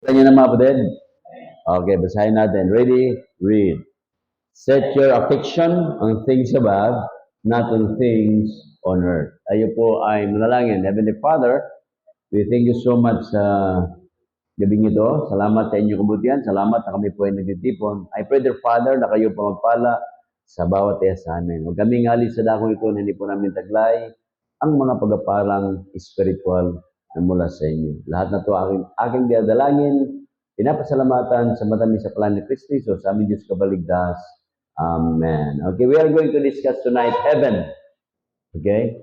Kanya na mga kapatid? Okay, basahin natin. Ready? Read. Set your affection on things above, not on things on earth. Tayo po ay manalangin. Heavenly Father, we thank you so much sa gabing ito. Salamat sa inyong kabutihan. Salamat na kami po ay nagtitipon. I pray, dear Father, na kayo po magpala sa bawat iya sa amin. Huwag kaming alis sa dakong ito na hindi po namin taglay ang mga pagpapalang spiritual na mula sa inyo. Lahat na ito aking diadalangin, pinapasalamatan sa matamis sa plan ni Kristo Jesus, sa aming Diyos kabaligtas. Amen. Okay, we are going to discuss tonight heaven. Okay?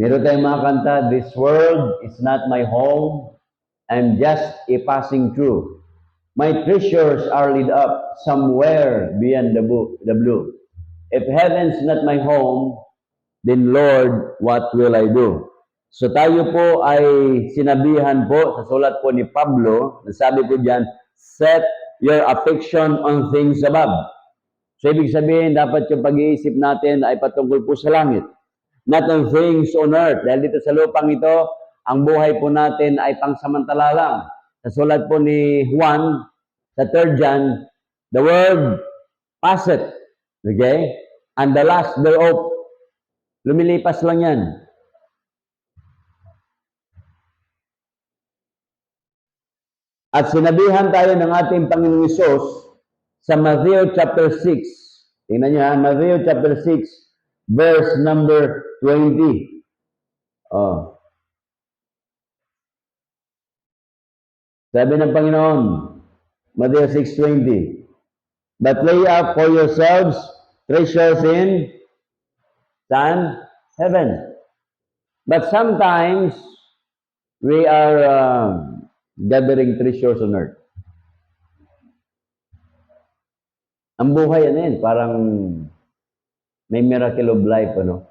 Meron tayong mga kanta, this world is not my home, I'm just a passing through. My treasures are laid up somewhere beyond the blue. If heaven's not my home, then Lord, what will I do? So tayo po ay sinabihan po sa sulat po ni Pablo, nasabi po diyan, set your affection on things above. So ibig sabihin, dapat yung pag-iisip natin ay patungkol po sa langit. Not on things on earth. Dahil dito sa lupang ito, ang buhay po natin ay pangsamantala lang. Sa sulat po ni Juan, sa 3 John, the world passeth. Okay? And the last thereof, lumilipas lang yan. At sinabihan tayo ng ating Panginoong Hesus sa Matthew chapter 6. Tingnan niyo ha, Matthew chapter 6, verse number 20. Oh. Sabi ng Panginoon, Matthew 6:20, but lay up for yourselves treasures in heaven. But sometimes we are gathering treasures on earth. Ang buhay ano yan, parang may miracle of life, ano?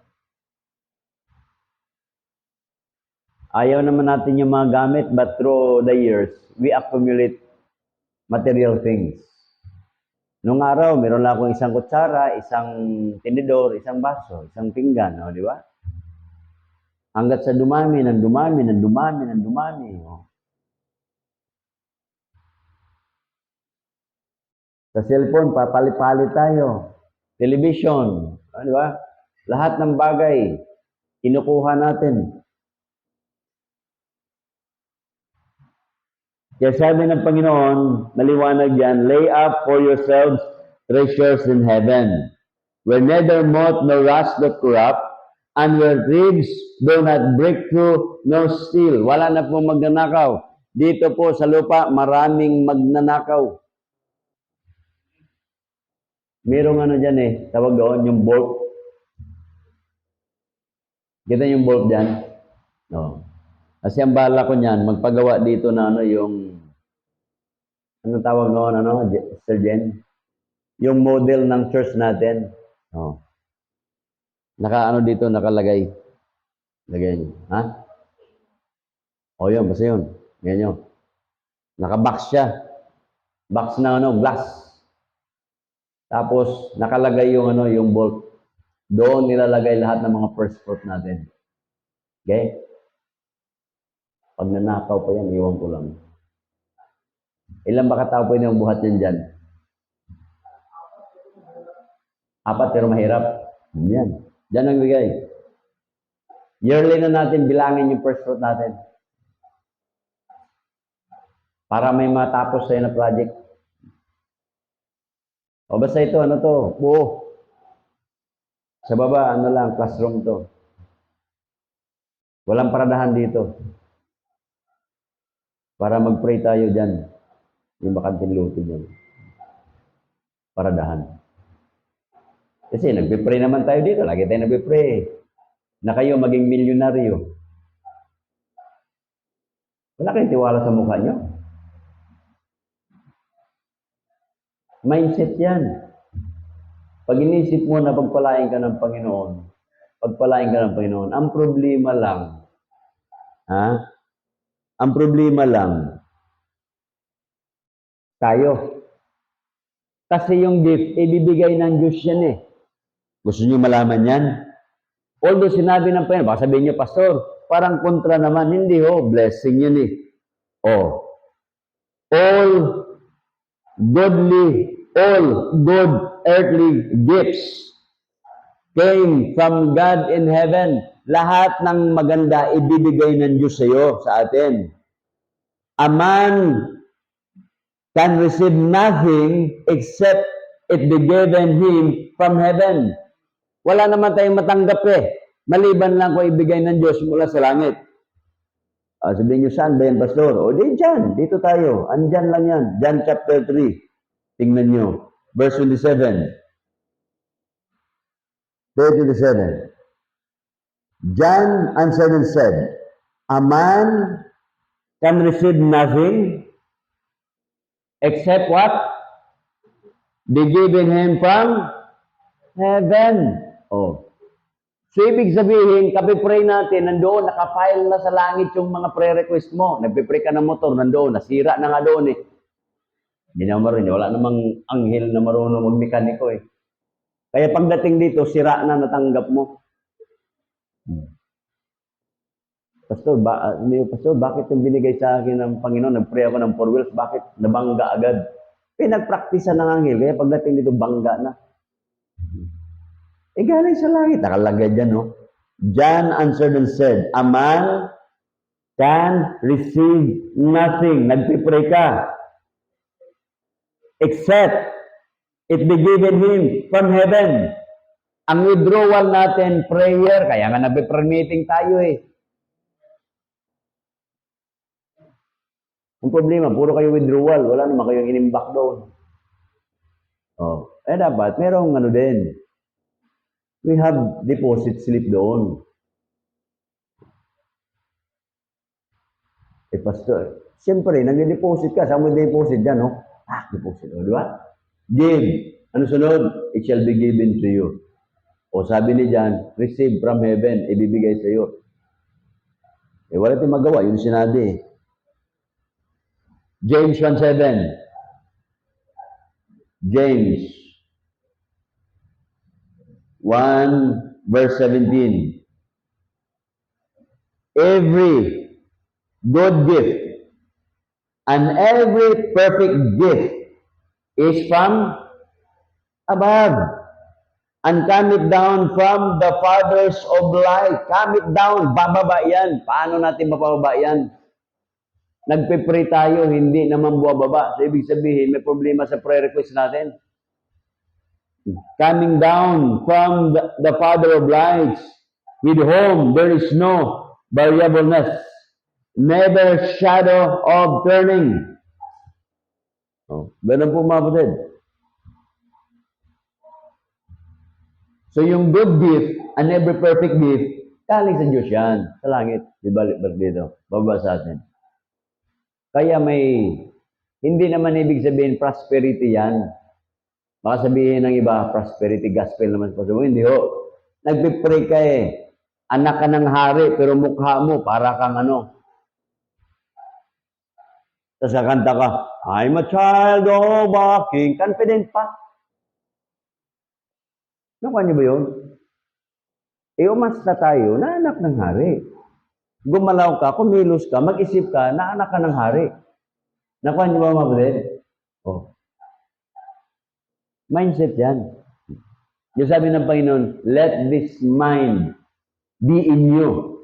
Ayaw naman natin yung mga gamit, but through the years, we accumulate material things. Nung araw, meron lang akong isang kutsara, isang tinidor, isang baso, isang pinggan, di ba? Hanggat sa dumami, ng dumami. Oh. Sa cellphone, papalit-palit tayo. Television, di ba? Lahat ng bagay, kinukuha natin. Kaya sabi ng Panginoon, maliwanag yan, lay up for yourselves treasures in heaven, where neither moth nor rust doth corrupt, and where thieves do not break through nor steal. Wala na pong magnanakaw. Dito po sa lupa, maraming magnanakaw. Merong ano dyan tawag doon, yung bolt. Kita yung bolt dyan? No. Kasi ang bala ko niyan, magpagawa dito na yung ano tawag noon, Sir Jen? Yung model ng church natin. Oh. Dito, nakalagay. Lagay niyo. Ha? O yun, basta yun. Ganyan nyo. Nakabox siya. Box na glass. Tapos, nakalagay yung bolt. Doon nilalagay lahat ng mga first fruit natin. Okay? Pag nanakaw pa yan, iwan ko lang. Ilan ba katao pwede ang buhat yan dyan? 4, pero mahirap. Yan. Diyan ang bigay. Yearly na natin bilangin yung first fruit natin. Para may matapos sa'yo na project. O basta ito, buo. Sa baba, classroom to. Walang paradahan dito. Para mag-pray tayo dyan. Yung bakanting lutin yan. Paradahan. Kasi nagpe-pray naman tayo dito. Lagi tayo nagpe-pray. Na kayo maging milyonaryo. Wala kayong tiwala sa mukha nyo. Mindset yan. Pag inisip mo na pagpalain ka ng Panginoon, ang problema lang, tayo. Kasi yung gift, ibibigay ng Diyos yan Gusto niyo malaman yan? Although sinabi ng Panginoon, baka sabihin niyo, Pastor, parang kontra naman. Hindi blessing yun Oh, all all good earthly gifts came from God in heaven. Lahat ng maganda ibibigay ng Diyos sa iyo, sa atin. A man can receive nothing except it be given him from heaven. Wala naman tayong matanggap maliban lang kung ibigay ng Diyos mula sa langit. Sabihin nyo, saan ba yan, Pastor? O, di dyan, dito tayo. Andyan lang yan. John chapter 3. Tingnan nyo. Verse 27. 27. John answered and said, a man can receive nothing except what? Be given him from heaven. Oh. So, ibig sabihin, kapipray natin, nandoon, nakafile na sa langit yung mga prayer request mo. Nagpipray ka ng motor, nandoon, nasira na nga doon Hindi na marunong, wala namang anghel na marunong magmekaniko Kaya pagdating dito, sira na natanggap mo. Pastor, bakit yung binigay sa akin ng Panginoon, nag-pray ako ng 4 wheels, bakit nabangga agad? Pinagpraktisa ng anghel, kaya pagdating dito, bangga na. Galing sa langit, nakalagay dyan, no? John answered and said, a man can receive nothing, nagpipray ka, except it be given him from heaven. Ang withdrawal natin, prayer, kaya nga nagpe-prayer meeting tayo Ang problema, puro kayo withdrawal, wala naman kayong inimbak doon. Dapat, merong din. We have deposit slip doon. Pastor, siyempre, nag-deposit ka. Saan mo deposit dyan, no? Deposit. Di ba? Give. Ano sunod? It shall be given to you. Sabi ni John, receive from heaven, ibibigay sa iyo. Wala tayong magawa. Yun sinabi. James 1:7. James 1 verse 17. Every good gift and every perfect gift is from above and cometh down from the fathers of light. Cometh down, bababa yan. Paano natin mapababa yan? Nagpe-pray tayo, hindi naman buwababa. So, ibig sabihin, may problema sa prayer request natin. Coming down from the Father of lights, with whom there is no variableness, never shadow of turning. Ganun po mga kapatid. So yung good gift and every perfect gift, galing sa Diyos yan, sa langit. Ibalik dito, baba sa atin. Kaya hindi naman ibig sabihin prosperity yan. Baka sabihin ng iba, prosperity gospel naman. Hindi Nagpipray ka anak ka ng hari, pero mukha mo, para kang Tapos kakanta ka, I'm a child of a king. Confident pa. Nakuha niyo ba yun? Umasta tayo na anak ng hari. Gumalaw ka, kumilos ka, mag-isip ka, na anak ka ng hari. Nakuha niyo ba mga kapatid? Mindset yan. Yung sabi ng Panginoon, let this mind be in you,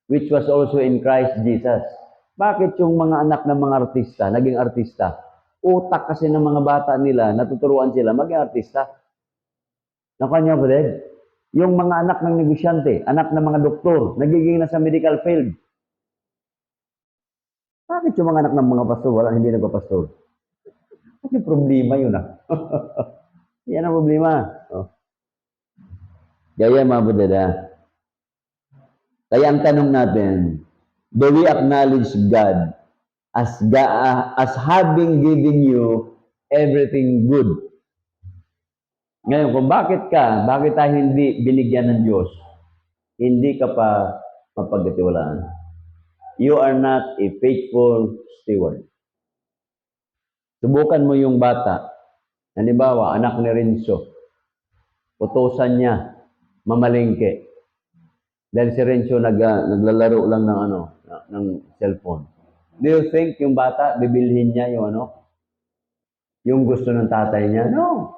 which was also in Christ Jesus. Bakit yung mga anak ng mga artista, naging artista? Utak kasi ng mga bata nila, natuturuan sila maging artista. Nakuha niyo ba, yung mga anak ng negosyante, anak ng mga doktor, nagiging nasa medical field. Bakit yung mga anak ng mga pastor, hindi nagpapastor? Kasi problema yun Yan ang problema. Kaya mga budada, kaya ang tanong natin, do we acknowledge God as having given you everything good? Ngayon, kung bakit tayo hindi binigyan ng Diyos, hindi ka pa mapagkatiwalaan. You are not a faithful steward. Subukan mo yung bata. Halimbawa, anak ni Renzo. Utusan niya, mamalengke. Dahil si Renzo naglalaro lang ng cellphone. Do you think yung bata, bibilhin niya yung yung gusto ng tatay niya? No.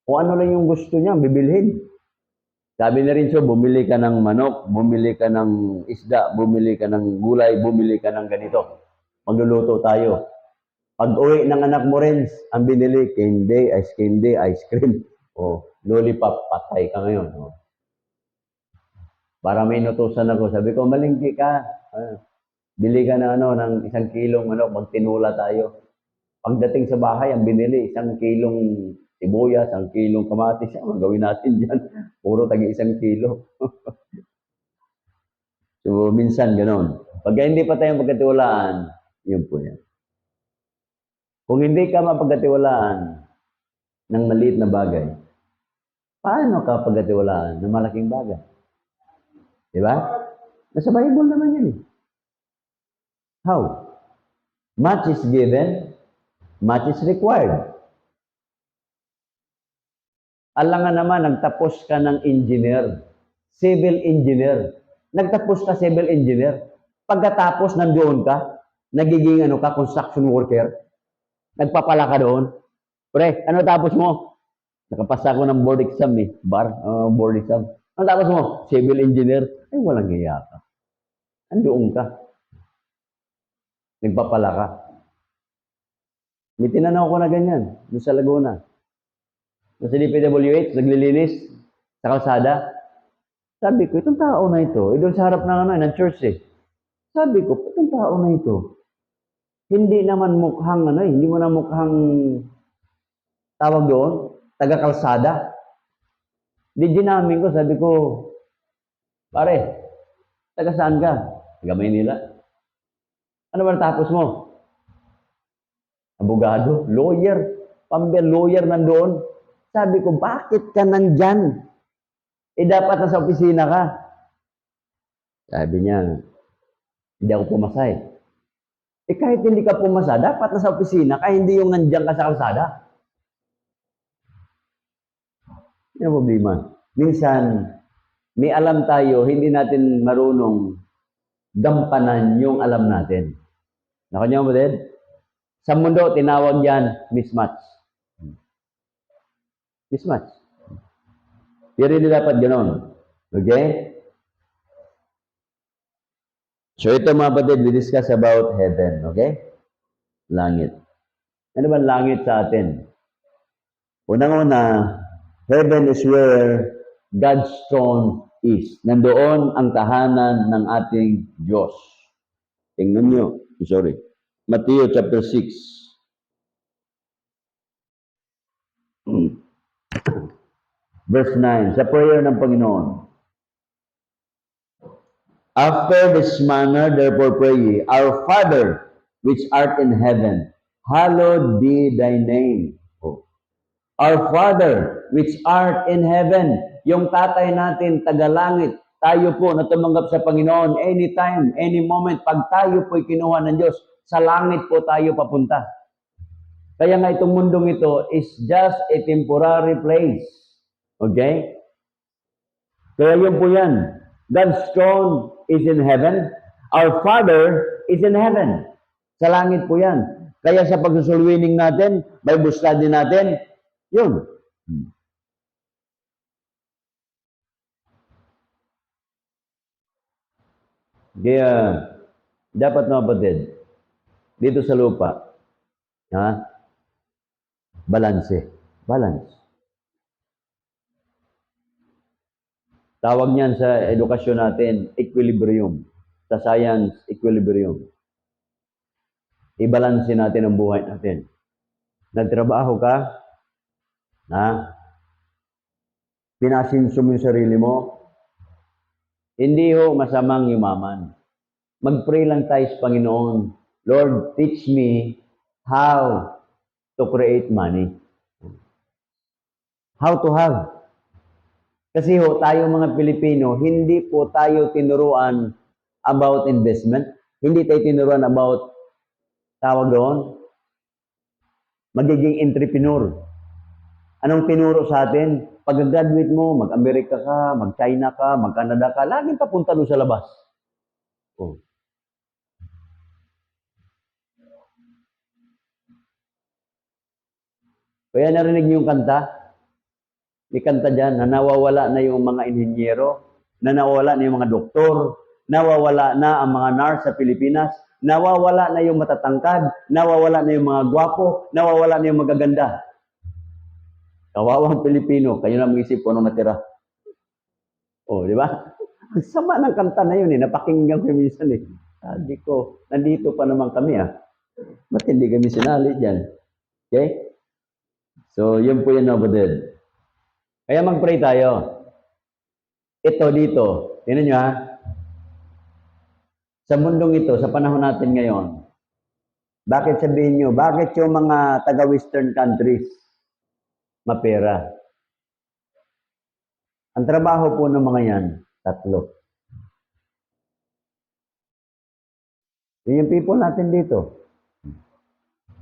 Kung ano lang yung gusto niya, bibilhin. Sabi na rin so, bumili ka ng manok, bumili ka ng isda, bumili ka ng gulay, bumili ka ng ganito. Magluluto tayo. Pag uwi ng anak mo rin, ang binili, candy, ice cream, o lollipop, patay ka ngayon. O. Para may inutusan ako, sabi ko, malingki ka. Bili ka ng ng 1 kilong magtinula tayo. Pagdating sa bahay, ang binili, 1 kilong sibuyas, 1 kilong kamatis. Ano gawin natin dyan? Puro tagi 1 kilo. So, minsan ganon. Pagka hindi pa tayo magkatiwalaan, yun po yan. Kung hindi ka mapagkatiwalaan ng maliit na bagay, paano ka pagkatiwalaan ng malaking bagay? Diba? Nasa Bible naman yan eh. How? Much is given, much is required. Alangan naman, nagtapos ka ng engineer, civil engineer. Nagtapos ka civil engineer. Pagkatapos nandoon ka, nagiging construction worker. Nagpapala ka doon. Pre, ano tapos mo? Nakapasa ko ng board exam eh. Board exam. Ano tapos mo? Civil engineer. Ay, walang hiya ka. Andoon ka. Nagpapala ka. May tinanaw ko na ganyan, doon sa Laguna. Sa DPWH, naglilinis sa kalsada. Sabi ko, itong tao na ito, doon sa harap ng church eh. Sabi ko, itong tao na ito, hindi naman mukhang hindi mo na mukhang tawag doon, taga-kalsada. Namin ko, sabi ko, pare, taga saan ka? Taga Maynila. Ano ba natapos mo? Abogado, lawyer, lawyer nandoon. Sabi ko, bakit ka nandyan? Dapat nasa opisina ka. Sabi niya, hindi ako pumasay. Kahit hindi ka pumasa, dapat nasa opisina ka, hindi yung nandyan ka sa kalsada. Yan ang problema. Minsan, may alam tayo, hindi natin marunong gampanan yung alam natin. Nakanya mo din? Sa mundo, tinawag yan mismatch. Mismatch. Pero hindi dapat ganon. Okay? So ito mga kapatid, we discuss about heaven. Okay? Langit. Ano ba langit sa atin? Unang-una, heaven is where God's throne is. Nandoon ang tahanan ng ating Diyos. Tingnan nyo. Sorry. Matthew chapter 6. Verse 9. Sa prayer ng Panginoon. After this manner, therefore pray ye, Our Father, which art in heaven, hallowed be thy name. Our Father, which art in heaven, yung tatay natin, tagalangit, tayo po na tumanggap sa Panginoon anytime, any moment, pag tayo po'y kinuha ng Diyos, sa langit po tayo papunta. Kaya nga itong mundong ito is just a temporary place. Okay? Kaya yun po yan. God's throne is in heaven. Our Father is in heaven. Sa langit po yan. Kaya sa pagsusulwining natin, Bible study natin, yun. Kaya, dapat mga kapatid, dito sa lupa, balance. Tawag niyan sa edukasyon natin, equilibrium. Sa science, equilibrium. I-balance natin ang buhay natin. Nagtrabaho ka, pinasinso mo yung sarili mo, hindi ho masamang yumaman. Mag-pray lang tayo sa Panginoon, Lord, teach me how to create money. How to have. Kasi ho, tayo mga Pilipino, hindi po tayo tinuruan about investment. Hindi tayo tinuruan about, tawag doon, magiging entrepreneur. Anong tinuro sa atin? Pag-graduate mo, mag-Amerika ka, mag-China ka, mag-Canada ka, laging papunta doon sa labas. Oh. Kaya narinig niyo yung kanta? May kanta dyan na nawawala na yung mga inhinyero, na nawawala na yung mga doktor, nawawala na ang mga nurse sa Pilipinas, nawawala na yung matatangkad, nawawala na yung mga gwapo, nawawala na yung magaganda. Kawawang Pilipino, kayo na mag-isip kung anong natira. Oh, di ba? Ang sama ng kanta na yun napakinggan ko minsan Sabi ko, nandito pa naman kami Ba't hindi kami sinali dyan? Okay? So, yun po yung kapatid. Kaya mag-pray tayo. Ito dito, tingnan nyo sa mundong ito, sa panahon natin ngayon, bakit sabihin nyo, bakit yung mga taga-Western countries mapera? Ang trabaho po ng mga yan, 3. Yung people natin dito.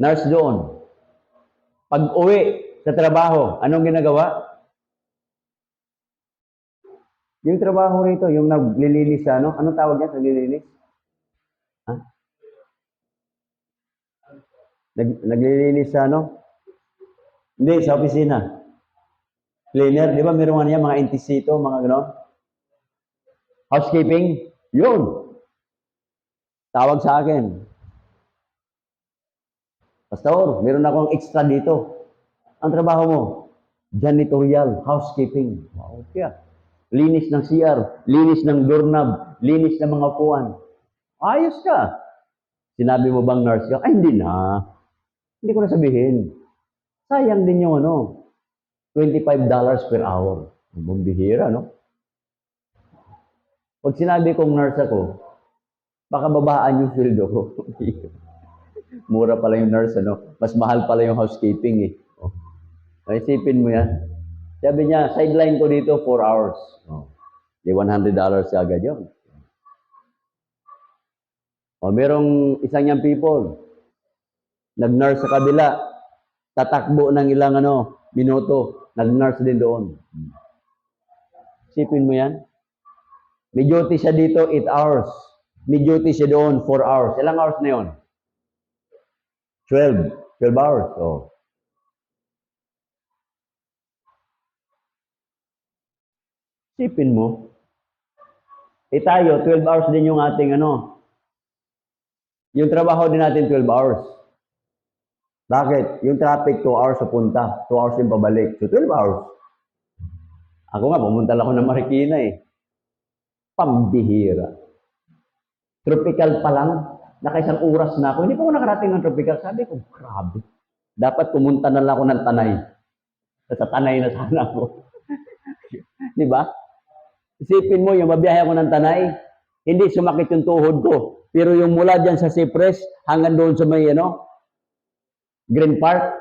Nurse doon. Pag uwi sa trabaho, anong ginagawa? Yung trabaho rito, yung naglilinis anong tawag yan sa naglilinis? Naglilinis sa Hindi, sa opisina. Cleaner, di ba meron niya mga intisito, mga gano'n? Housekeeping, yun. Tawag sa akin. Pastor, meron akong extra dito. Ang trabaho mo, janitorial, housekeeping. Wow, kaya. Linis ng CR, linis ng doorknob, linis ng mga upuan. Ayos ka. Sinabi mo bang nurse ka? Ay, hindi na. Hindi ko na sabihin. Sayang din yung $25 per hour. Bumbihira, no? Pag sinabi kong nurse ako, baka babaan yung sweldo ko. Mura pala yung nurse, Mas mahal pala yung housekeeping, Isipin mo yan. Sabi niya, sideline ko dito 4 hours. Di $100 agad yun. Merong isang yung people, nag-nurse sa kabila, tatakbo ng ilang minuto, nag-nurse din doon. Isipin mo yan. May duty siya dito 8 hours. May duty siya doon 4 hours. Ilang hours na yun? 12. 12 hours. Isipin mo. Tayo, 12 hours din yung ating yung trabaho din natin 12 hours. Bakit? Yung traffic 2 hours sa punta, 2 hours yung pabalik. So 12 hours. Ako nga, pumunta lang ako ng Marikina Pambihira. Tropical pa lang, nakaisang oras na ako. Hindi pa ako nakarating ng tropical. Sabi ko, grabe. Dapat pumunta na lang ako ng Tanay. Sa Tanay na sana ako. Di ba? Isipin mo, yung mabiyahe ako ng Tanay, hindi sumakit yung tuhod ko. Pero yung mula dyan sa Cypress, hanggang doon sa may, Green Park,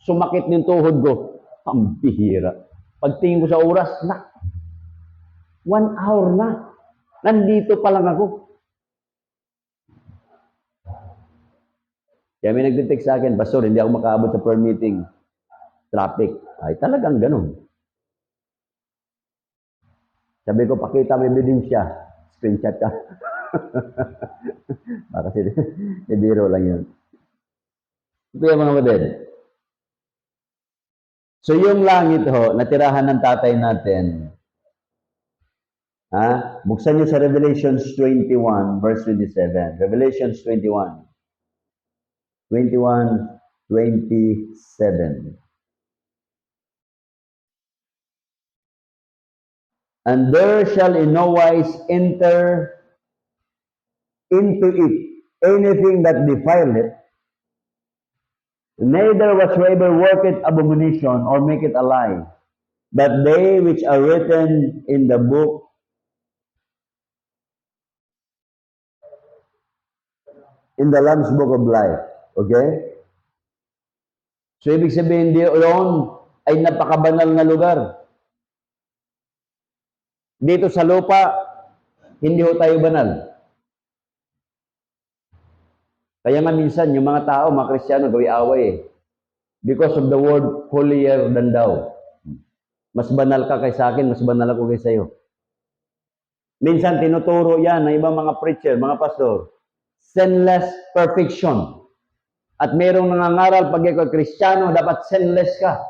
sumakit yung tuhod ko. Pambihira. Pagtingin ko sa oras, 1 hour na. Nandito pa lang ako. Kaya may nag-text sa akin, Pastor, hindi ako makaabot sa prayer meeting. Traffic. Ay, talagang ganun. Sabi ko, pakita mo ebidensya. Screenshot ka. Para si biro lang yun. Ito yung mga model. So yung langit natirahan ng tatay natin. Buksan niyo sa Revelations 21, verse 27. Revelations 21. 21:27. And there shall in no wise enter into it anything that defileth, neither whatsoever worketh abomination or maketh a lie, but they which are written in the book in the Lamb's book of life. Okay? So, ibig sabihin doon ay napakabanal na lugar. Dito sa lupa, hindi tayo banal. Kaya nga minsan, yung mga tao, mga Kristiyano, gawi-away Because of the word holier than thou. Mas banal ka kay sa akin, mas banal ako kay sa'yo. Minsan tinuturo yan ng ibang mga preacher, mga pastor. Sinless perfection. At mayroong nangangaral pag ikaw Kristiyano, dapat sinless ka.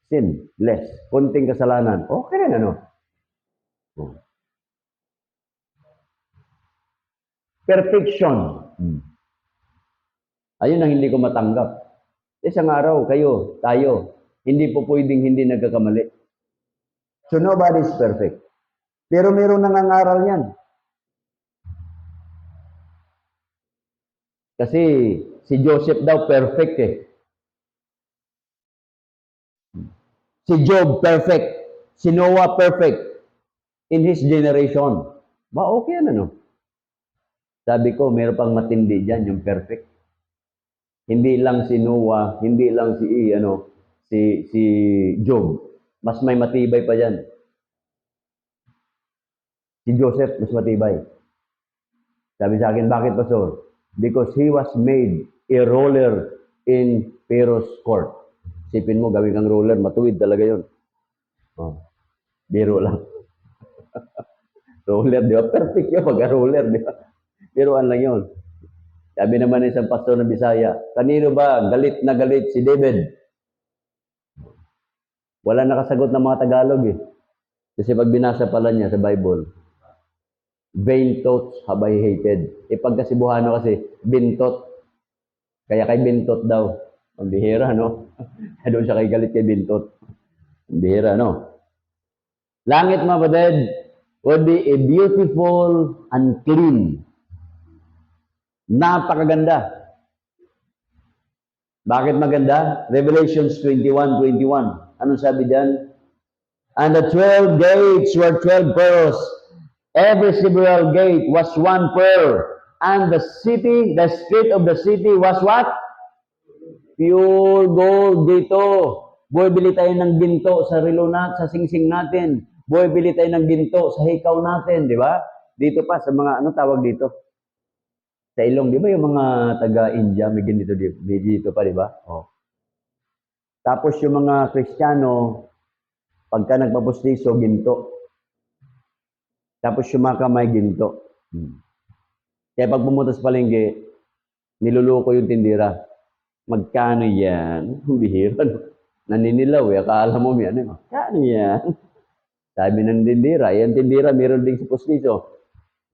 Sinless. Kunting kasalanan. Okay rin, ano? Perfection. Ayun ang hindi ko matanggap. Isang araw, kayo, tayo, hindi po pwedeng hindi nagkakamali. So nobody is perfect. Pero mayroong nangangaral yan. Kasi si Joseph daw perfect eh. Si Job perfect. Si Noah perfect. In his generation. Ba, okay yan ano? Sabi ko, mayroon pang matindi dyan, yung perfect. Hindi lang si Noah, hindi lang si Job. Mas may matibay pa dyan. Si Joseph, mas matibay. Sabi sa akin, bakit Pastor? Because he was made a ruler in Pharaoh's court. Sipin mo, gawin kang ruler, matuwid talaga yun. Oh, biro lang. Ruler, di ba? Perfect yun pag-ruler, di ba? Biruan lang yun. Sabi naman ng isang pastor na Bisaya, kanino ba galit na galit si David? Wala nakasagot ng mga Tagalog eh. Kasi pag binasa pala niya sa Bible, vain thoughts have I hated. Pagka Cebuano kasi, bintot. Kaya kay bintot daw. Ang bihira, no? Doon siya kay galit kay bintot. Ang bihira, no? Langit, mga kapatid, would be a beautiful and clean. Napakaganda. Bakit maganda? Revelations 21:21. Anong sabi diyan? And the 12 gates were 12 pearls. Every several gate was one pearl. And the street of the city was what? Pure gold dito. Boy, bili tayo ng ginto sa relo sa singsing natin. Boy, bili tayo ng ginto sa hikaw natin, di ba? Dito pa sa mga, ano tawag dito? Sa ilong, di ba yung mga taga-India, may ganito dito pa, di ba? Oh. Tapos yung mga Kristiyano, pagka nagpapustiso, ginto. Tapos yung mga kamay, ginto. Kaya pag pumunta sa palengke, niluluko yung tindira. Magkano yan? Bihira, no? Naninilaw eh. Akala mo yan. Magkano yan? Sabi ng tindira, yan tindira, meron din sa pustiso.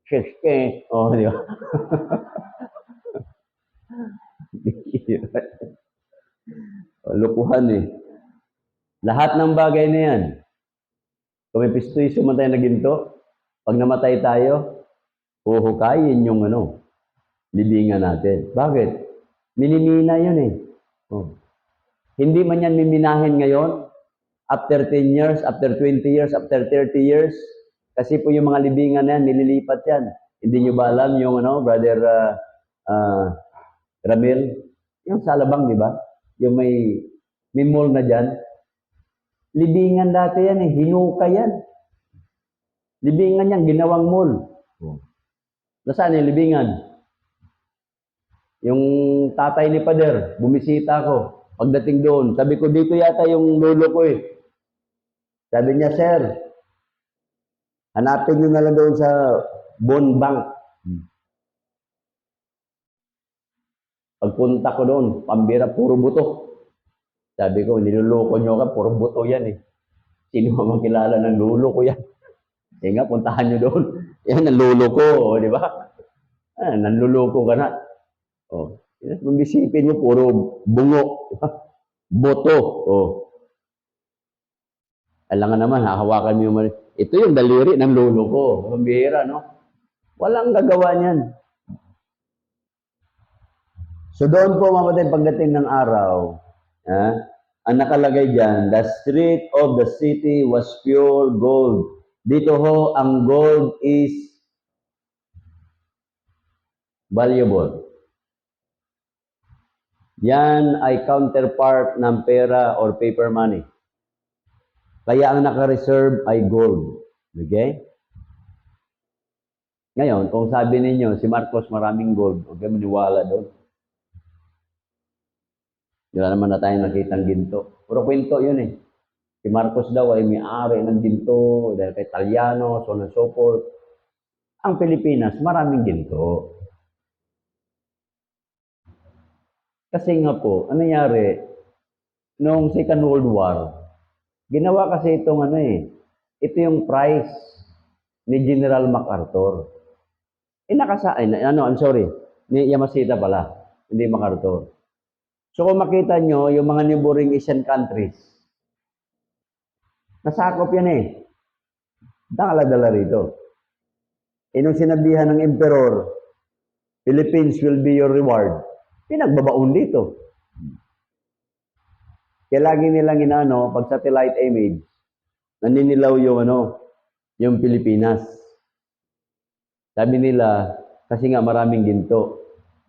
Sheske. Oh, di ba? Lukuhan eh. Lahat ng bagay na yan. Kung may pistiso man tayo na ginto, pag namatay tayo, huhukayin yung libingan natin. Bakit? Minimina yun eh. Oh. Hindi man yan miminahin ngayon, after 10 years, after 20 years, after 30 years, kasi po yung mga libingan na yan, nililipat yan. Hindi nyo ba alam yung Brother Ramil? Yung sa Alabang, di ba? Yung may mall na dyan. Libingan dati yan eh, hinuka yan. Libingan yan, ginawang mall. Nasaan yung libingan? Yung tatay ni Pader, bumisita ko. Pagdating doon, sabi ko, dito yata yung lolo ko eh. Sabi niya, sir, hanapin nyo na lang doon sa bone bank. Pagpunta ko doon, pambira, puro buto. Sabi ko, niluloko nyo ka, puro buto yan eh. Sino ang kilala ng lolo ko yan? Kaya nga, puntahan nyo doon. Yan, ang lolo ko, di ba? Nanluloko ka na. Oh. Magisipin mo, puro bungo. Boto. Oh. Alam nga naman, hahawakan mo yung ito yung daliri ng lolo ko. Pambihira, no? Walang gagawa niyan. So doon po, mga kapatid, pagdating ng araw, ang nakalagay dyan, the street of the city was pure gold. Dito ho, ang gold is valuable. Yan ay counterpart ng pera or paper money. Kaya ang naka-reserve ay gold. Okay? Ngayon, kung sabi ninyo, si Marcos maraming gold, huwag kayo maniwala doon. Wala naman na tayong nakitang ginto. Puro kwento yun eh. Si Marcos daw ay may-ari ng ginto, dahil kay Italiano, so on and so forth. Ang Pilipinas, maraming ginto. Kasi nga po, ano nangyari, noong Second World War, ginawa kasi itong ito yung prize ni General MacArthur. I'm sorry, ni Yamashita pala, hindi MacArthur. So kung makita nyo, yung mga neighboring Asian countries, nasakop yan eh. Dala-dala rito. Nung sinabihan ng Emperor, Philippines will be your reward, pinagbabaon dito. Kaya lagi nilang pag satellite image, naninilaw yung Pilipinas. Sabi nila, kasi nga maraming ginto.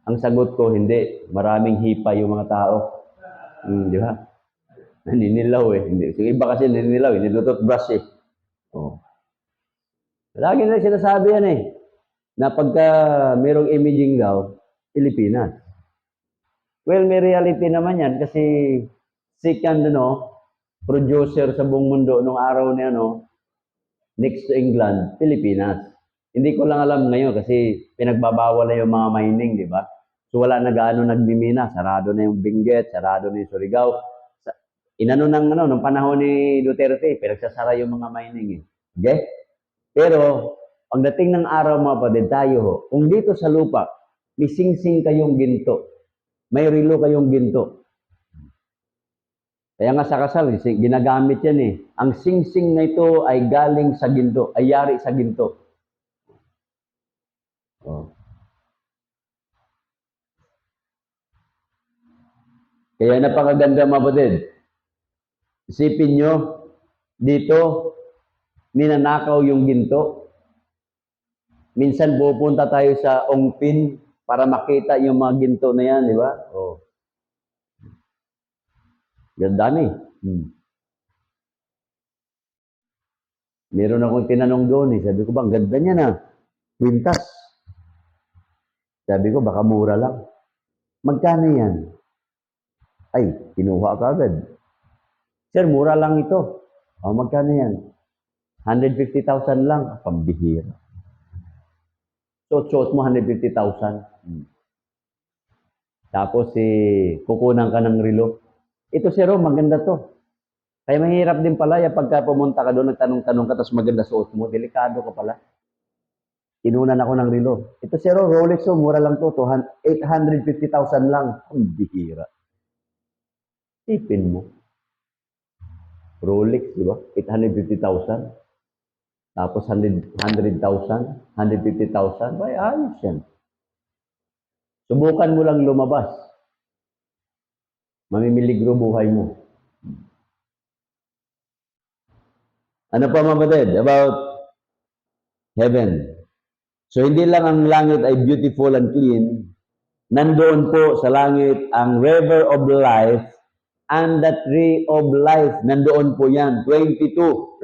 Ang sagot ko, hindi. Maraming hipa yung mga tao. Di ba? Naninilaw eh. Hindi. Yung iba kasi naninilaw eh. Nilutot brush eh. Oh. Lagi na sinasabi yan eh. Na pagka mayroong imaging daw, Pilipinas. Well, may reality naman yan kasi second, producer sa buong mundo nung araw ni next to England, Pilipinas. Hindi ko lang alam ngayon kasi pinagbabawal na yung mga mining, di ba? So wala na gaano nagmimina, sarado na yung Benguet, sarado na yung Surigao. Nung panahon ni Duterte, pinagsasara yung mga mining eh. Okay? Pero pagdating ng araw mga kapatid, tayo kung dito sa lupa, may sing-sing kayong ginto, may relo kayong ginto. Kaya nga sa kasal, ginagamit yan eh. Ang sing-sing na ito ay galing sa ginto, ay yari sa ginto. Oh. Kaya napakaganda mga kapatid. Isipin nyo, dito, ninanakaw yung ginto. Minsan pupunta tayo sa Ongpin para makita yung mga ginto na yan, di ba? Oh. Ganda ni. Meron akong tinanong doon eh. Sabi ko, bang ganda niya na. Quintas. Sabi ko, baka mura lang. Magkano yan? Ay, kinuha ka agad. Sir, mura lang ito. Oh, magkano yan? 150,000 lang. Pambihira. Suot mo 150,000. Tapos, kukunan ka ng relo. Ito, sir, maganda to. Kaya mahirap din pala, pagka pumunta ka doon, nagtanong-tanong ka, tapos maganda suot mo, delikado ka pala. Inunan ako ng relo. Ito, sir, Rolex, mura lang to, 850,000 lang. Ang bihira. Tipin mo. Rolex, di ba? 850,000. Tapos 100,000, 150,000. Ay, ayos yan. Subukan mo lang lumabas. Mamimiligro buhay mo. Ano pa mga kapatid? About heaven. So, hindi lang ang langit ay beautiful and clean. Nandoon po sa langit ang river of life and the tree of life. Nandoon po yan. 22,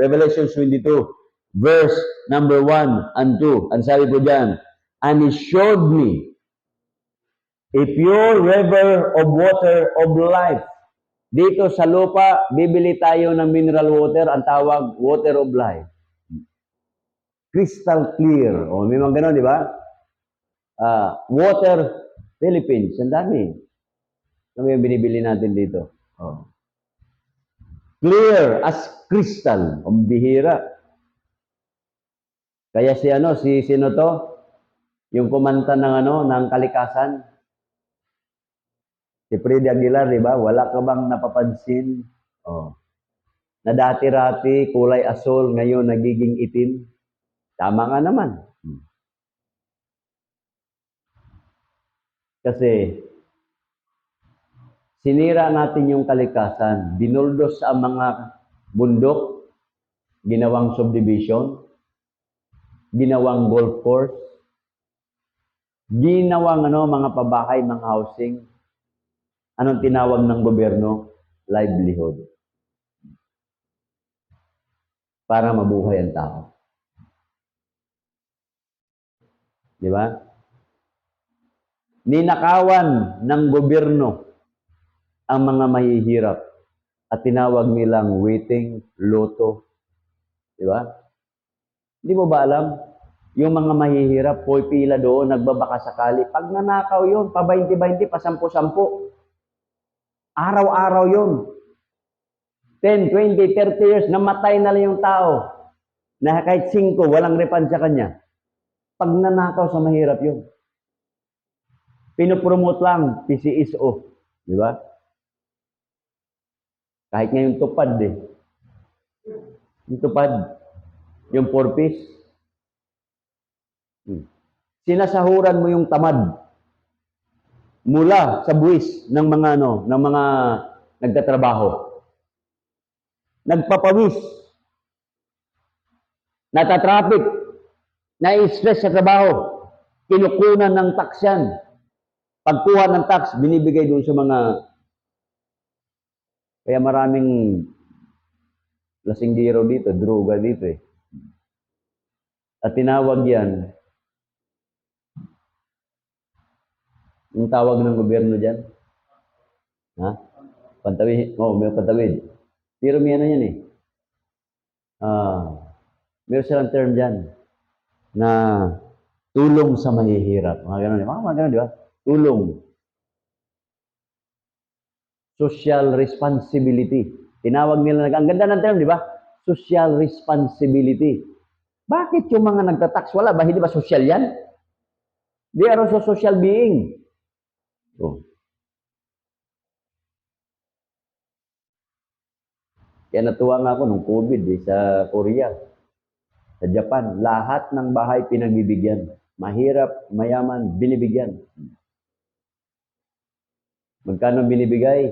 Revelation 22, verse number 1 and 2. Ang sabi po dyan, and he showed me a pure river of water of life. Dito sa lupa, bibili tayo ng mineral water, ang tawag water of life. Crystal clear. O, may mga gano'n, di ba? Water Philippines. Ang dami. Ano yung binibili natin dito? Oh. Clear as crystal. Ang bihira. Kaya sino to? Yung kumanta ng kalikasan. Si Freddy Aguilar, di ba? Wala ka bang napapansin? Oh. Na dati-rati, kulay asul, ngayon nagiging itim. Tama nga naman. Kasi, sinira natin yung kalikasan. Binuldos ang mga bundok, ginawang subdivision, ginawang golf course, ginawang mga pabahay, mga housing. Anong tinawag ng gobyerno? Livelihood. Para mabuhay ang tao. Di ba? Ninakawan ng gobyerno ang mga mahihirap at tinawag nilang waiting, loto. Di ba? Hindi mo ba alam? Yung mga mahihirap, pila doon, nagbabaka sakali. Pag nanakaw yun, pa 20-20, pa 10-10. Araw-araw yun. 10, 20, 30 years, namatay na lang yung tao. Na kahit 5, walang refund sa kanya. Pag nanakaw sa mahirap yun. Pinopromote lang, PCSO. Di ba? Kahit ngayon tupad eh. Yung tupad, yung 4-piece. Sinasahuran mo yung tamad mula sa buwis ng mga nagtatrabaho. Nagpapawis, natatraffic, na-stress sa trabaho, kinukunan ng tax yan. Pagkuha ng tax, binibigay doon sa mga, kaya maraming lasinggero dito, droga dito eh. At tinawag yan, yung tawag ng gobyerno dyan, ha? Pantawid, may pantawid. Pero may ano yan eh. Meron silang term dyan na tulong sa mahihirap. Mga ganun, mga ganun, di ba? Tulong. Social responsibility. Tinawag nila, ang ganda ng term, di ba? Social responsibility. Bakit yung mga nagtatax, wala ba? Hindi ba social yan? They are also social being. So, kaya natuwa nga ako nung COVID sa Korea, sa Japan. Lahat ng bahay pinagbibigyan. Mahirap, mayaman, binibigyan. Magkano binibigay?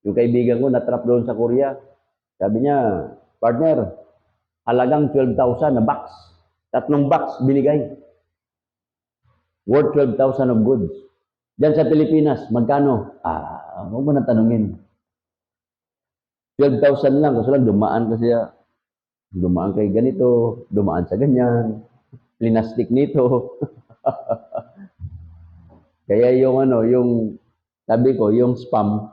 Yung kaibigan ko na-trap doon sa Korea. Sabi niya, partner, halagang 12,000 na box. 3 box binigay. Worth 12,000 of goods. Diyan sa Pilipinas, magkano? Huwag mo na tanungin. 12,000 lang. Kasi lang, dumaan kay ganito, dumaan sa ganyan, plinastik nito. Kaya yung sabi ko, yung spam,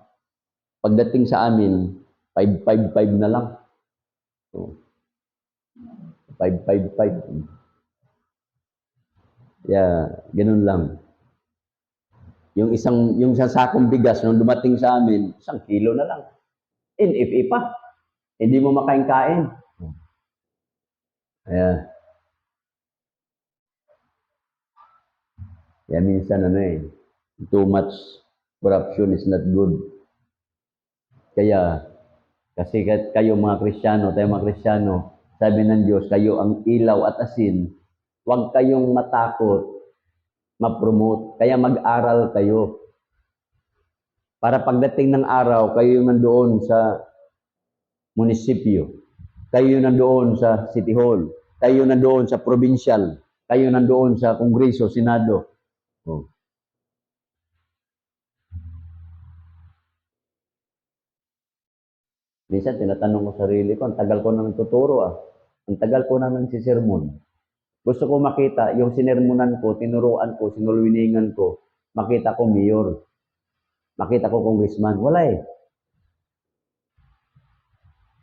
pagdating sa amin, 555 na lang. So, 555. Ganun lang. Yung isang sakong bigas nung dumating sa amin, 1 kilo na lang. NFA pa. Hindi mo makain-kain. Kaya minsan too much corruption is not good. Kaya, kasi kayo mga Kristiyano, tayo mga Kristiyano, sabi ng Diyos, kayo ang ilaw at asin, huwag kayong matakot, ma-promote. Kaya mag-aral kayo. Para pagdating ng araw, kayo nandoon sa munisipyo, kayo nandoon sa City Hall, kayo nandoon sa provincial, kayo nandoon sa Kongreso, Senado. Minsan, tinatanong ko sarili ko, ang tagal ko nang tuturo Ang tagal ko nang nagsisermon. Gusto ko makita, yung sinermonan ko, tinuruan ko, sinulwiningan ko, makita ko mayor, makita ko congressman. Wala eh.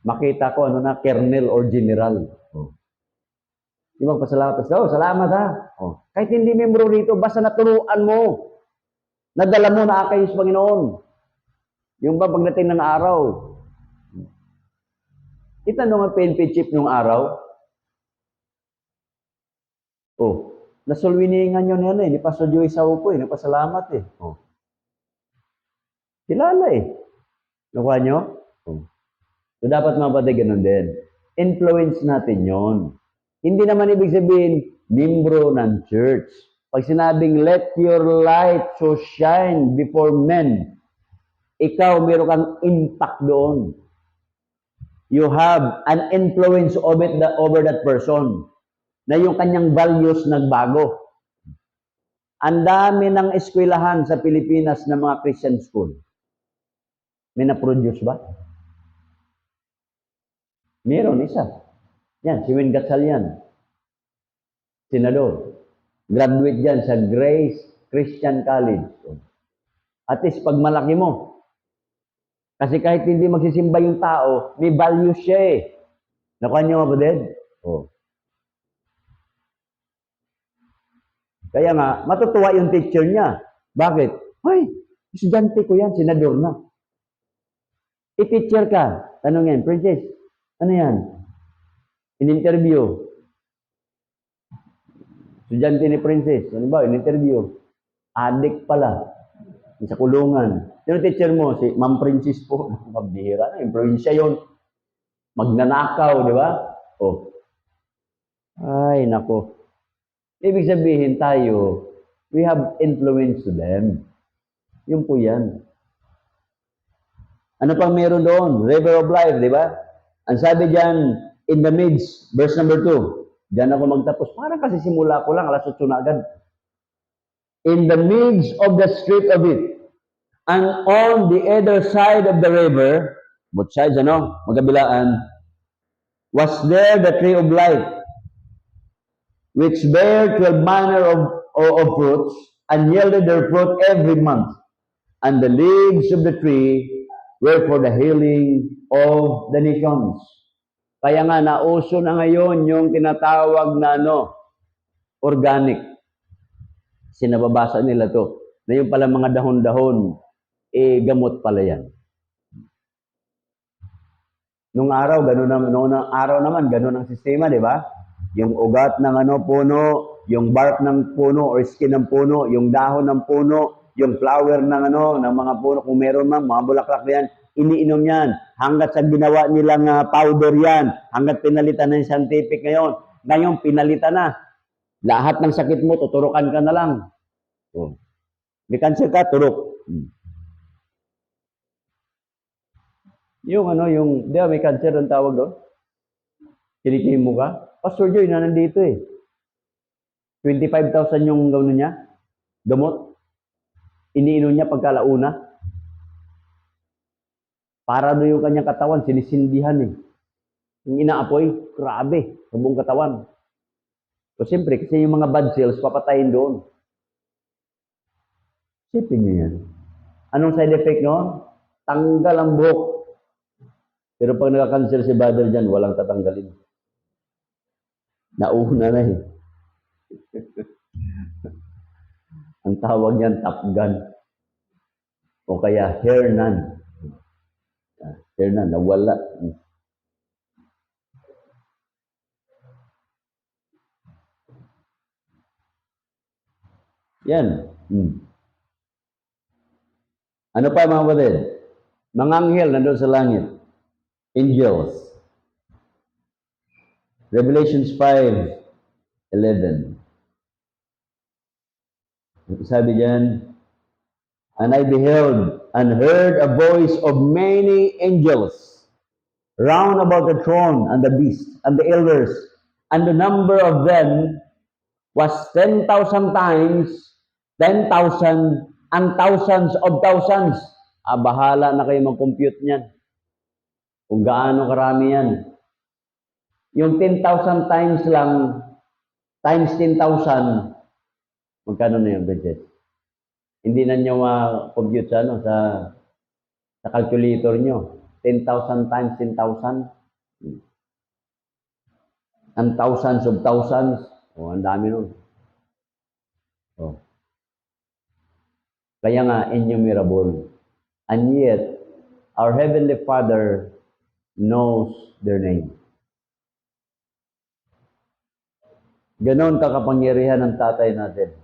Makita ko colonel or general. Di magpasalamat. Salamat ha. Kahit hindi membro rito, basta naturuan mo. Nadala mo na akay sa Panginoon. Yung ba pagdating ng araw, itanong ang PNP chief nung araw. Nasulwiningan yun yan ni Pastor Joey Saupo nagpasalamat Kilala Nakuha nyo? So dapat mga kapatid, ganun din. Influence natin yon. Hindi naman ibig sabihin, membro ng church. Pag sinabing, let your light so shine before men, ikaw meron kang impact doon. You have an influence over that person na yung kanyang values nagbago. Ang dami ng eskwelahan sa Pilipinas na mga Christian school. May na-produce ba? Meron, isa. Yan, si Win Gatchalian. Senador. Graduate dyan sa Grace Christian College. At least, pag malaki mo. Kasi kahit hindi magsisimba yung tao, may value siya Nakuha niyo mga kapatid? Kaya nga, matutuwa yung teacher niya. Bakit? Ay, estudyante ko yan, senador na. I-teacher ka. Tanongin, Princess, ano yan? In-interview. Estudyante ni Princess. Ano ba? In-interview. Adik pala. Sa kulungan. Yung teacher mo, si Ma'am Princess po. Mabihira na. Yung probinsya yun. Magnanakaw, di ba? Oh. Ay, nako. Ibig sabihin tayo, we have influence to them. Yun po yan. Ano pang meron doon? River of life, di ba? Ang sabi diyan, in the midst, verse number 2. Diyan ako magtapos. Parang kasi simula ko lang, alas 8 na agad. In the midst of the street of it, and on the other side of the river, both sides, magkabilaan, was there the tree of life, which bare 12 manner of fruits, and yielded their fruit every month. And the leaves of the tree were for the healing of the nations. Kaya nga, nauso na ngayon yung tinatawag na organic. Sinababasa nila to. Na yung pala mga dahon-dahon, gamot pala yan. Nung araw naman, ganun ang sistema, di ba? Yung ugat ng puno, yung bark ng puno or skin ng puno, yung dahon ng puno, yung flower ng ng mga puno, kung meron man, mga bulaklak yan, iniinom yan. Hanggat sa ginawa nilang powder yan, hanggat pinalitan ng scientific ngayon. Ngayon, pinalitan na. Lahat ng sakit mo, tuturukan ka na lang. Oh. May cancer ka, turok. Yung, di ba, may cancer ang tawag doon? Kinikim mo ka? Pastor Joy, na nandito 25,000 yung gawin niya. Gamot. Iniinom niya pagkalauna. Para doon yung kanyang katawan, sinisindihan Yung inaapoy, grabe, sa buong katawan. So, siyempre, kasi yung mga bad cells, papatayin doon. Sipin niyo yan. Anong side effect noon? Tanggal ang buhok. Pero pag nagka-cancer si brother dyan, walang tatanggalin. Nauna na Ang tawag niyan, top gun. O kaya hair nun. Hair nun, nawala. Yan. Ano pa mga kapatid? Mga anghel nandun sa langit. Angels. Revelations 5:11. Sabi diyan, and I beheld and heard a voice of many angels round about the throne and the beast and the elders, and the number of them was 10,000 times 10,000 and thousands of thousands. Bahala na kayo mag-compute niyan. Kung gaano karami yan. Yung 10,000 times lang, times 10,000, magkano na yung budget? Hindi na nyo ma-compute sa calculator nyo. 10,000 times 10,000. And thousands of thousands. Ang dami nun. Kaya nga, innumerable. And yet, our Heavenly Father knows their name. Ganon kakapangyarihan ng tatay natin.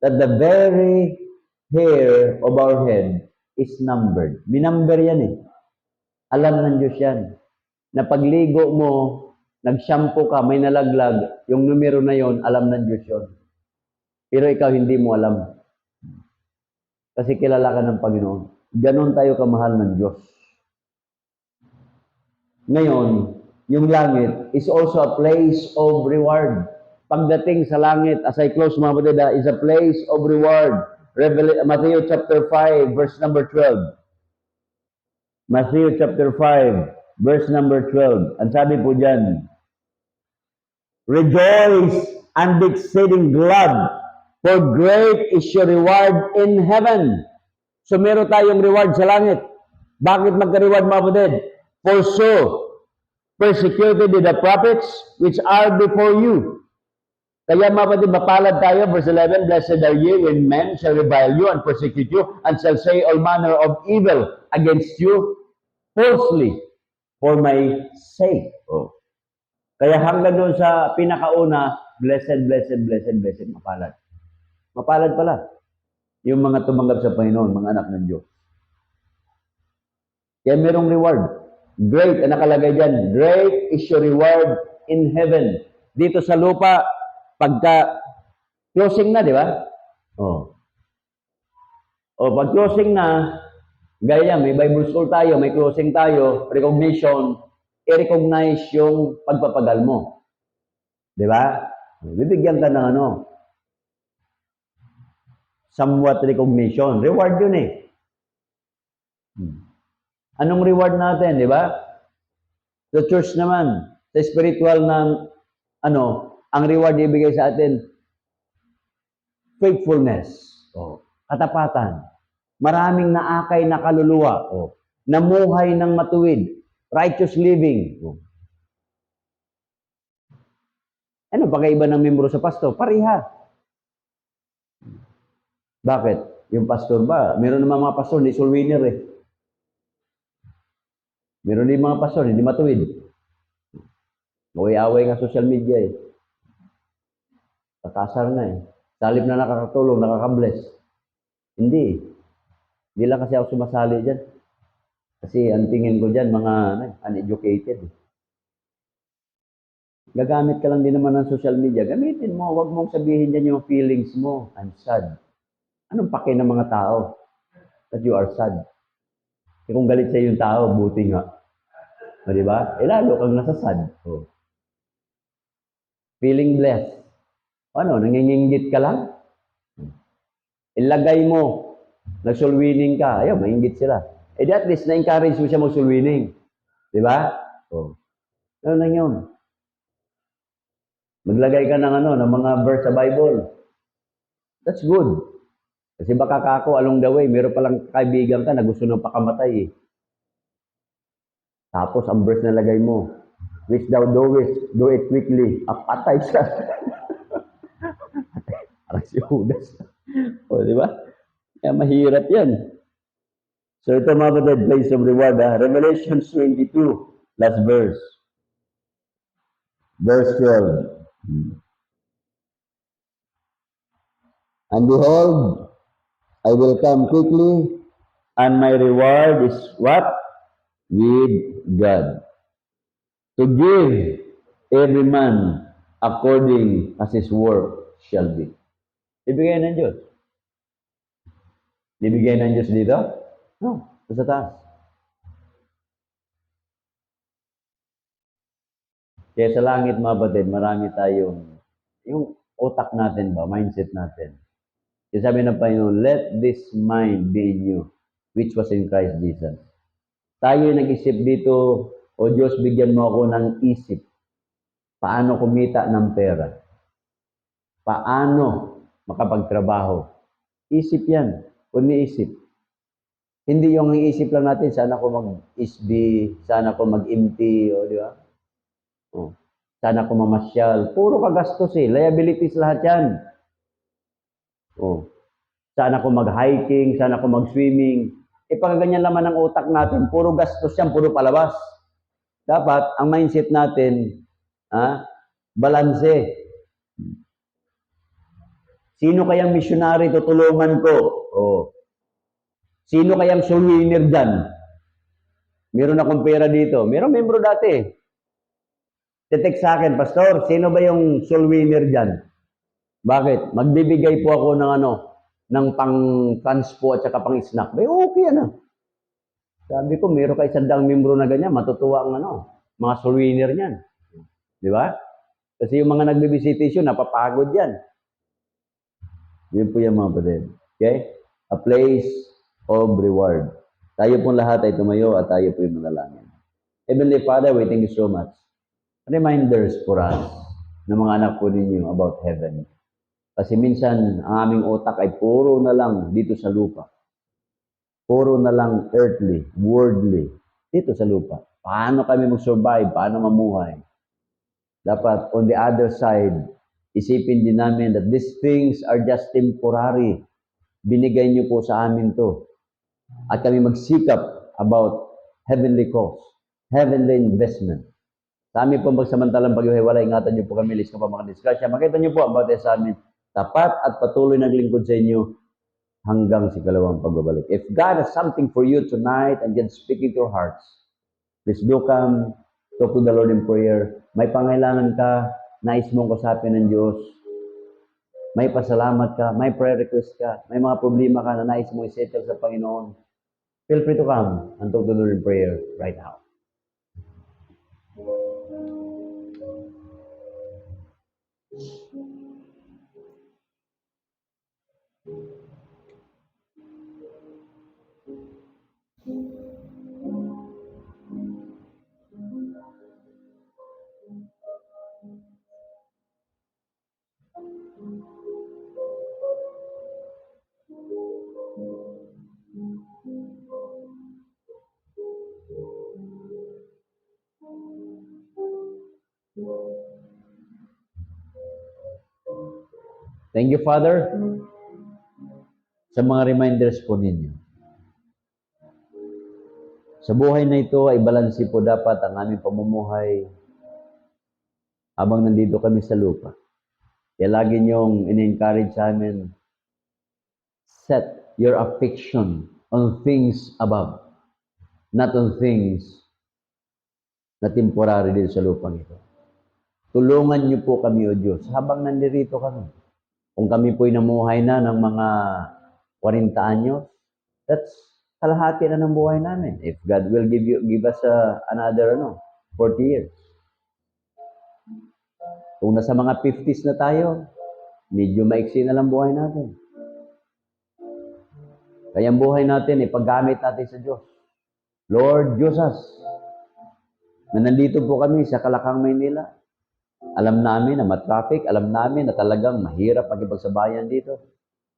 That the very hair of our head is numbered. Minumber yan Alam ng Diyos yan. Na pagligo mo, nag-shampoo ka, may nalaglag, yung numero na yon, alam ng Diyos yun. Pero ikaw hindi mo alam. Kasi kilala ka ng Panginoon. Ganon tayo kamahal ng Diyos. Ngayon, yung langit is also a place of reward. Pagdating sa langit, as I close mga kapatid, is a place of reward. Matthew chapter 5, verse number 12. Matthew chapter 5, verse number 12. Ang sabi po dyan, rejoice and be exceeding glad, for great is your reward in heaven. So meron tayong reward sa langit. Bakit magka-reward mga kapatid? For so persecuted the prophets which are before you. Kaya mga kapatid, mapalad tayo. Verse 11, blessed are ye when men shall revile you and persecute you and shall say all manner of evil against you falsely for my sake. Oh. Kaya hanggang doon sa pinakauna, blessed, blessed, blessed, blessed, mapalad. Mapalad pala yung mga tumanggap sa Panginoon, mga anak ng Diyos. Kaya merong reward. Great, ang nakalagay dyan, great is your reward in heaven. Dito sa lupa, pagka closing na, di ba? Oh. O pag closing na, gaya may Bible school tayo, may closing tayo, recognition, i-recognize yung pagpapagal mo. Di ba? Bibigyan ka ng ano, somewhat recognition. Reward yun eh. Anong reward natin, di ba? Sa church naman, sa spiritual na, ano, ang reward ibigay sa atin, faithfulness, katapatan, maraming naakay na kaluluwa, namuhay ng matuwid, righteous living. Ano pagkaiba ng membro sa pastor? Pareha. Bakit? Yung pastor ba? Meron naman mga pastor, hindi soul winner eh. Meron din mga pastor, hindi matuwid. Away-away nga social media eh. Kakasar na eh. Salip na nakakatulong, nakakabless. Hindi. Hindi lang kasi ako sumasali dyan. Kasi ang tingin ko dyan, mga uneducated. Gagamit ka lang din naman ng social media. Gamitin mo. Huwag mong sabihin dyan yung feelings mo. I'm sad. Anong pake ng mga tao that you are sad? E kung galit sa yung tao, buti nga. O, diba? Eh, lalo kang nasasad. O. Feeling blessed. Ano, nanginginggit ka lang? Ilagay mo, nag-soul winning ka. Ayaw, mainggit sila. Eh, at least, na-encourage mo siya mag-soul winning. Diba? O. Ano lang yun? Maglagay ka ng ng mga verse sa Bible. That's good. Kasi baka kako along the way, meron palang kaibigan ka na gusto nang pakamatay eh. Tapos ang verse na lagay mo, which thou doest, do it quickly. Patay siya. Parang si Judas. O, di ba? Kaya mahirap yan. So ito mga kapatid, place of reward. Revelation 22, last verse. Verse 12. And behold, I will come quickly, and my reward is what? With God. To give every man according as his work shall be. Ibigay ng Diyos. Ibigay ng Diyos dito? No, sa taas. Kaya sa langit, mga batid, marami tayong, yung utak natin ba, mindset natin. Kasi sabi ng Panginoon, let this mind be in you, which was in Christ Jesus. Tayo nag-isip dito, o Diyos, bigyan mo ako ng isip. Paano kumita ng pera? Paano makapagtrabaho? Isip yan. Uni-isip. Hindi yung iisip lang natin, sana ko mag-SB, sana ko mag-MT, o di ba? O, sana ko mamasyal. Puro kagastos eh. Liabilities lahat yan. O, sana ko mag-hiking, sana ko mag-swimming. Pag ganyan laman ng utak natin, puro gastos yan, puro palabas. Dapat, ang mindset natin, balanse. Sino kayang missionary tutulungan ko? Sino kayang soul winner dyan? Meron akong pera dito. Meron membro dati. Text sa akin, Pastor, sino ba yung soul winner dyan? Bakit? Magbibigay po ako ng pang-transpo at saka pang-snack. Bay, okay ano. Sabi ko, meron ka 100 membro na ganyan, matutuwa ang mga soul winner niyan. Di ba? Kasi yung mga nagbe-visitation, napapagod yan. Yun po yung mga kapatid. Okay? A place of reward. Tayo pong lahat ay tumayo at tayo po yung manalangin. Heavenly Father, we thank you so much. Reminders for us ng mga anak po ninyo about heaven. Kasi minsan, ang aming utak ay puro na lang dito sa lupa. Puro na lang earthly, worldly, dito sa lupa. Paano kami mag-survive? Paano mamuhay? Dapat, on the other side, isipin din namin that these things are just temporary. Binigay niyo po sa amin to. At kami magsikap about heavenly cause, heavenly investment. Sa amin po magsamantalang paghiwalay, ingatan niyo po kami, lis ka pa mga disgrasya. Makita niyo po ang bawat isa sa amin, tapat at patuloy naglingkod sa inyo hanggang sa ikalawang pagbabalik. If God has something for you tonight and God speaking to your hearts, please do come, talk to the Lord in prayer. May pangailangan ka, nais mong kasapin ng Diyos, may pasalamat ka, may prayer request ka, may mga problema ka na nais mong isettle sa Panginoon, feel free to come and talk to the Lord in prayer right now. Thank you, Father, sa mga reminders po ninyo. Sa buhay na ito ay balanse po dapat ang aming pamumuhay habang nandito kami sa lupa. Kaya lagi niyong in-encourage sa amin, set your affection on things above, not on things na temporary din sa lupang ito. Tulungan niyo po kami, O Diyos, habang nandito kami. Kung kami po'y namuhay na ng mga 40 anyos, that's kalahati na ng buhay namin. If God will give us another 40 years. Kung nasa mga 50s na tayo, medyo maiksi na lang buhay natin. Kaya ang buhay natin, ipaggamit natin sa Diyos. Lord, Diyos us, na nandito po kami sa Kalakang, Maynila. Alam namin na matraffic, alam namin na talagang mahirap magipagsabayan dito.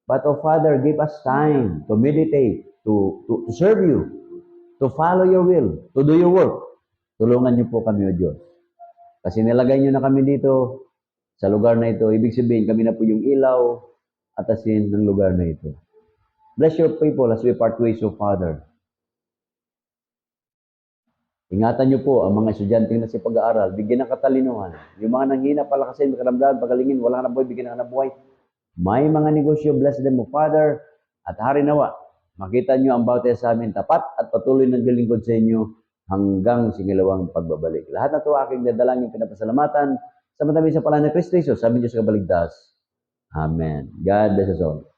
But, oh Father, give us time to meditate, to serve you, to follow your will, to do your work. Tulungan niyo po kami, O Diyos. Kasi nilagay niyo na kami dito sa lugar na ito. Ibig sabihin, kami na po yung ilaw at asin ng lugar na ito. Bless your people as we part ways, O Father. Ingatan niyo po ang mga estudyante na sa pag-aaral, bigyan ng katalinuhan. Yung mga nanghina, palakasin, makaramdaman, pagalingin, wala ka na buhay, bigyan ng buhay. May mga negosyo, bless them, O Father, at hari nawa, makita niyo ang bawat isa sa amin tapat at patuloy ng lingkod sa inyo hanggang sa ikalawang pagbabalik. Lahat na ito aking dadalangin, pinapasalamatan sa matamis sa pangalan ni Kristo Jesus, sabi niyo sa kabaligtas. Amen. God bless us all.